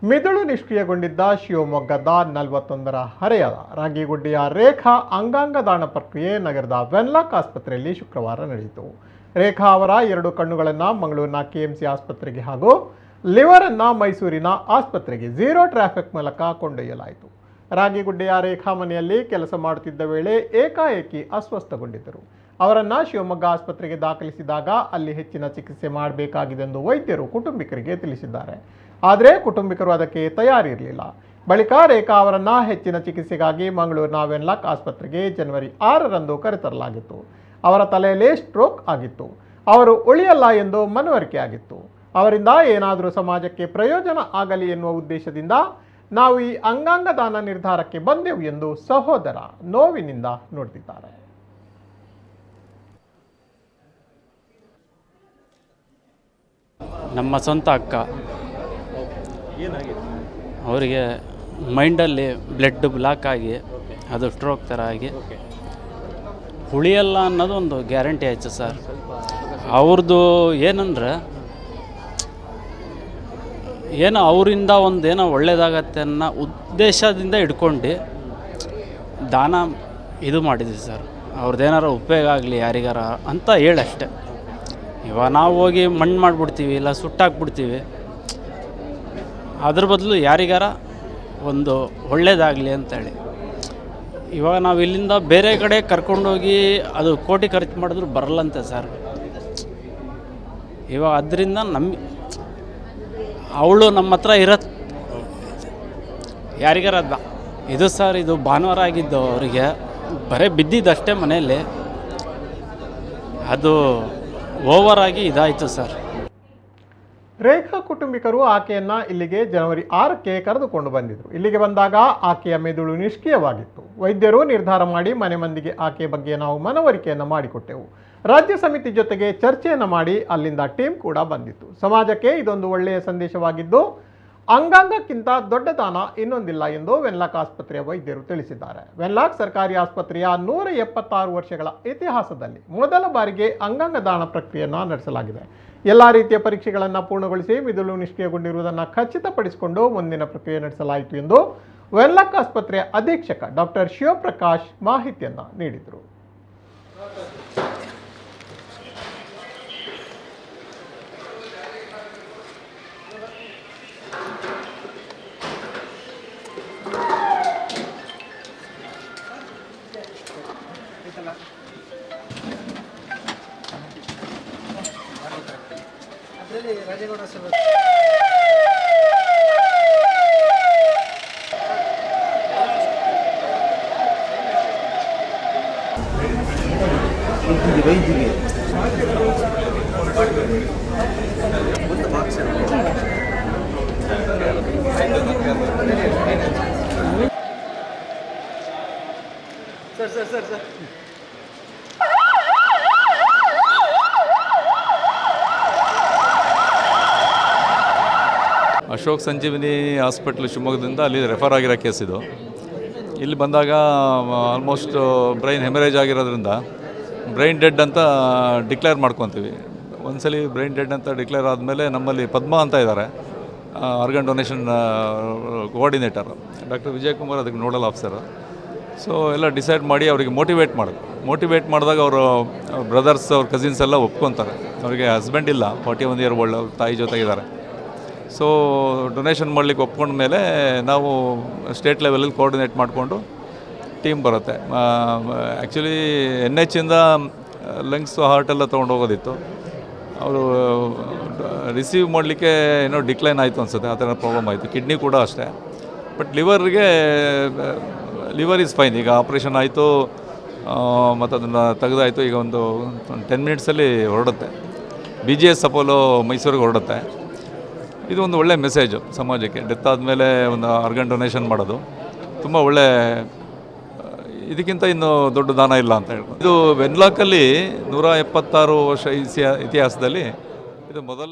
ಮಿದುಳು ನಿಷ್ಕ್ರಿಯಗೊಂಡಿದ್ದ ಶಿವಮೊಗ್ಗದ 41ರ ಹರೆಯದ ರಾಗಿಗುಡ್ಡೆಯ ರೇಖಾ ಅಂಗಾಂಗ ದಾನ ಪ್ರಕ್ರಿಯೆ ನಗರದ ವೆನ್ಲಾಕ್ ಆಸ್ಪತ್ರೆಯಲ್ಲಿ ಶುಕ್ರವಾರ ನಡೆಯಿತು. ರೇಖಾ ಅವರ 2 ಕಣ್ಣುಗಳನ್ನು ಮಂಗಳೂರಿನ ಕೆಎಂಸಿ ಆಸ್ಪತ್ರೆಗೆ ಹಾಗೂ ಲಿವರ್ ಅನ್ನು ಮೈಸೂರಿನ ಆಸ್ಪತ್ರೆಗೆ ಝೀರೋ ಟ್ರಾಫಿಕ್ ಮೂಲಕ ಕೊಂಡೊಯ್ಯಲಾಯಿತು. ರಾಗಿಗುಡ್ಡೆಯ ರೇಖಾ ಮನೆಯಲ್ಲಿ ಕೆಲಸ ಮಾಡುತ್ತಿದ್ದ ವೇಳೆ ಏಕಾಏಕಿ ಅಸ್ವಸ್ಥಗೊಂಡಿದ್ದರು. ಅವರನ್ನು ಶಿವಮೊಗ್ಗ ಆಸ್ಪತ್ರೆಗೆ ದಾಖಲಿಸಿದಾಗ ಅಲ್ಲಿ ಹೆಚ್ಚಿನ ಚಿಕಿತ್ಸೆ ಮಾಡಬೇಕಾಗಿದೆ ಎಂದು ವೈದ್ಯರು ಕುಟುಂಬಿಕರಿಗೆ ತಿಳಿಸಿದ್ದಾರೆ. ಆದರೆ ಕುಟುಂಬಿಕರು ಅದಕ್ಕೆ ತಯಾರಿರಲಿಲ್ಲ. ಬಳಿಕ ರೇಖಾ ಅವರನ್ನು ಹೆಚ್ಚಿನ ಚಿಕಿತ್ಸೆಗಾಗಿ ಮಂಗಳೂರಿನ ವೆನ್ಲಾಕ್ ಆಸ್ಪತ್ರೆಗೆ ಜನವರಿ 6ರಂದು ಕರೆತರಲಾಗಿತ್ತು. ಅವರ ತಲೆಯಲ್ಲಿ ಸ್ಟ್ರೋಕ್ ಆಗಿತ್ತು. ಅವರು ಉಳಿಯಲ್ಲ ಎಂದು ಮನವರಿಕೆ ಆಗಿತ್ತು. ಅವರಿಂದ ಏನಾದರೂ ಸಮಾಜಕ್ಕೆ ಪ್ರಯೋಜನ ಆಗಲಿ ಎನ್ನುವ ಉದ್ದೇಶದಿಂದ ನಾವು ಈ ಅಂಗಾಂಗ ದಾನ ನಿರ್ಧಾರಕ್ಕೆ ಬಂದೆವು ಎಂದು ಸಹೋದರ ನೋವಿನಿಂದ ನುಡಿದಿದ್ದಾರೆ. ನಮ್ಮ ಸ್ವಂತ ಅಕ್ಕ ಅವರಿಗೆ ಮೈಂಡಲ್ಲಿ ಬ್ಲಡ್ ಬ್ಲಾಕ್ ಆಗಿ ಅದು ಸ್ಟ್ರೋಕ್ ಥರ ಆಗಿ ಉಳಿಯಲ್ಲ ಅನ್ನೋದು ಒಂದು ಗ್ಯಾರಂಟಿ ಆಯಿತು ಸರ್. ಅವ್ರದ್ದು ಏನಂದ್ರೆ ಏನೋ ಅವರಿಂದ ಒಂದೇನೋ ಒಳ್ಳೆಯದಾಗತ್ತೆ ಅನ್ನೋ ಉದ್ದೇಶದಿಂದ ಇಟ್ಕೊಂಡು ದಾನ ಇದು ಮಾಡಿದ್ವಿ ಸರ್. ಅವ್ರದ್ದೇನಾರು ಉಪಯೋಗ ಆಗಲಿ ಯಾರಿಗಾರ ಅಂತ ಹೇಳಷ್ಟೆ. ಇವಾಗ ನಾವು ಹೋಗಿ ಮಣ್ಣು ಮಾಡಿಬಿಡ್ತೀವಿ, ಇಲ್ಲ ಸುಟ್ಟಾಕ್ಬಿಡ್ತೀವಿ. ಅದ್ರ ಬದಲು ಯಾರಿಗಾರ ಒಂದು ಒಳ್ಳೇದಾಗಲಿ ಅಂತೇಳಿ ಇವಾಗ ನಾವು ಇಲ್ಲಿಂದ ಬೇರೆ ಕಡೆ ಕರ್ಕೊಂಡೋಗಿ ಅದು ಕೋಟಿ ಖರ್ಚು ಮಾಡಿದ್ರು ಬರಲ್ಲಂತೆ ಸರ್. ಇವಾಗ ಅದರಿಂದ ಅವಳು ನಮ್ಮ ಹತ್ರ ಇರತ್ತೆ ಯಾರಿಗಾರ ಇದು ಸರ್. ಇದು ಭಾನುವಾರ ಆಗಿದ್ದು ಅವರಿಗೆ ಬರೀ ಬಿದ್ದಿದ್ದಷ್ಟೇ ಮನೆಯಲ್ಲಿ, ಅದು ಓವರ್ ಆಗಿ ಇದಾಯಿತು ಸರ್. ರೇಖಾ ಕುಟುಂಬಿಕರು ಆಕೆಯನ್ನ ಇಲ್ಲಿಗೆ ಜನವರಿ 6ಕ್ಕೆ ಕರೆದುಕೊಂಡು ಬಂದಿದ್ರು. ಇಲ್ಲಿಗೆ ಬಂದಾಗ ಆಕೆಯ ಮೆದುಳು ನಿಷ್ಕ್ರಿಯವಾಗಿತ್ತು. ವೈದ್ಯರು ನಿರ್ಧಾರ ಮಾಡಿ ಮನೆ ಮಂದಿಗೆ ಆಕೆಯ ಬಗ್ಗೆ ನಾವು ಮನವರಿಕೆಯನ್ನು ಮಾಡಿಕೊಟ್ಟೆವು. ರಾಜ್ಯ ಸಮಿತಿ ಜೊತೆಗೆ ಚರ್ಚೆಯನ್ನು ಮಾಡಿ ಅಲ್ಲಿಂದ ಟೀಮ್ ಕೂಡ ಬಂದಿತ್ತು. ಸಮಾಜಕ್ಕೆ ಇದೊಂದು ಒಳ್ಳೆಯ ಸಂದೇಶವಾಗಿದ್ದು ಅಂಗಾಂಗಕ್ಕಿಂತ ದೊಡ್ಡ ದಾನ ಇನ್ನೊಂದಿಲ್ಲ ಎಂದು ವೆನ್ಲಾಕ್ ಆಸ್ಪತ್ರೆಯ ವೈದ್ಯರು ತಿಳಿಸಿದ್ದಾರೆ. ವೆನ್ಲಾಕ್ ಸರ್ಕಾರಿ ಆಸ್ಪತ್ರೆಯ 176 ವರ್ಷಗಳ ಇತಿಹಾಸದಲ್ಲಿ ಮೊದಲ ಬಾರಿಗೆ ಅಂಗಾಂಗ ದಾನ ಪ್ರಕ್ರಿಯೆಯನ್ನು ನಡೆಸಲಾಗಿದೆ. ಎಲ್ಲ ರೀತಿಯ ಪರೀಕ್ಷೆಗಳನ್ನು ಪೂರ್ಣಗೊಳಿಸಿ ಮಿದುಳು ನಿಷ್ಕ್ರಿಯಗೊಂಡಿರುವುದನ್ನು ಖಚಿತಪಡಿಸಿಕೊಂಡು ಮುಂದಿನ ಪ್ರಕ್ರಿಯೆ ನಡೆಸಲಾಯಿತು ಎಂದು ವೆನ್ಲಾಕ್ ಆಸ್ಪತ್ರೆಯ ಅಧೀಕ್ಷಕ ಡಾಕ್ಟರ್ ಶಿವಪ್ರಕಾಶ್ ಮಾಹಿತಿಯನ್ನು ನೀಡಿದರು. ರಾಜೇಗೌಡ ಸರ್ ಅಶೋಕ್ ಸಂಜೀವಿನಿ ಹಾಸ್ಪಿಟ್ಲ್ ಶಿವಮೊಗ್ಗದಿಂದ ಅಲ್ಲಿ ರೆಫರ್ ಆಗಿರೋ ಕೇಸ್ ಇದು. ಇಲ್ಲಿ ಬಂದಾಗ ಆಲ್ಮೋಸ್ಟ್ ಬ್ರೈನ್ ಹೆಮರೇಜ್ ಆಗಿರೋದ್ರಿಂದ ಬ್ರೈನ್ ಡೆಡ್ ಅಂತ ಡಿಕ್ಲೇರ್ ಮಾಡ್ಕೊತೀವಿ. ಒಂದ್ಸಲಿ ಬ್ರೈನ್ ಡೆಡ್ ಅಂತ ಡಿಕ್ಲೇರ್ ಆದಮೇಲೆ ನಮ್ಮಲ್ಲಿ ಪದ್ಮ ಅಂತ ಇದ್ದಾರೆ, organ donation coordinator, doctor Vijayakumar ಅದಕ್ಕೆ ನೋಡಲ್ ಆಫೀಸರು. ಸೊ ಎಲ್ಲ ಡಿಸೈಡ್ ಮಾಡಿ ಅವರಿಗೆ ಮೋಟಿವೇಟ್ ಮಾಡಿದಾಗ ಅವರು ಬ್ರದರ್ಸ್ ಅವ್ರ ಕಸಿನ್ಸ್ ಎಲ್ಲ ಒಪ್ಕೊತಾರೆ. ಅವರಿಗೆ ಹಸ್ಬೆಂಡ್ ಇಲ್ಲ, 41 ಇಯರ್ ಓಲ್ಡ್, ಅವ್ರ ತಾಯಿ ಜೊತೆಗಿದ್ದಾರೆ. ಸೊ ಡೊನೇಷನ್ ಮಾಡಲಿಕ್ಕೆ ಒಪ್ಕೊಂಡ ಮೇಲೆ ನಾವು ಸ್ಟೇಟ್ ಲೆವೆಲಲ್ಲಿ ಕೋಆರ್ಡಿನೇಟ್ ಮಾಡಿಕೊಂಡು ಟೀಮ್ ಬರುತ್ತೆ. ಆ್ಯಕ್ಚುಲಿ NH-ಇಂದ ಲಂಗ್ಸು ಹಾರ್ಟೆಲ್ಲ ತೊಗೊಂಡು ಹೋಗೋದಿತ್ತು. ಅವರು ರಿಸೀವ್ ಮಾಡಲಿಕ್ಕೆ ಏನೋ ಡಿಕ್ಲೈನ್ ಆಯಿತು ಅನಿಸುತ್ತೆ, ಆ ಥರ ಪ್ರಾಬ್ಲಮ್ ಆಯಿತು. ಕಿಡ್ನಿ ಕೂಡ ಅಷ್ಟೇ. But liver is fine. ಈಗ ಆಪ್ರೇಷನ್ ಆಯಿತು ಮತ್ತು ಅದನ್ನು ತೆಗೆದಾಯಿತು. ಈಗ ಒಂದು 10 ಮಿನಿಟ್ಸಲ್ಲಿ ಹೊರಡುತ್ತೆ. BGS ಅಪೋಲೋ ಮೈಸೂರಿಗೆ ಹೊರಡುತ್ತೆ. ಇದು ಒಂದು ಒಳ್ಳೆ ಮೆಸೇಜು ಸಮಾಜಕ್ಕೆ. ಡೆತ್ ಆದಮೇಲೆ ಒಂದು ಆರ್ಗನ್ ಡೊನೇಷನ್ ಮಾಡೋದು ತುಂಬ ಒಳ್ಳೆ, ಇದಕ್ಕಿಂತ ಇನ್ನೂ ದೊಡ್ಡ ದಾನ ಇಲ್ಲ ಅಂತ ಹೇಳ್ಬೋದು. ಇದು ವೆನ್ಲಾಕಲ್ಲಿ 176 ವರ್ಷ ಇತಿಹಾಸದಲ್ಲಿ ಇದು ಮೊದಲನೇ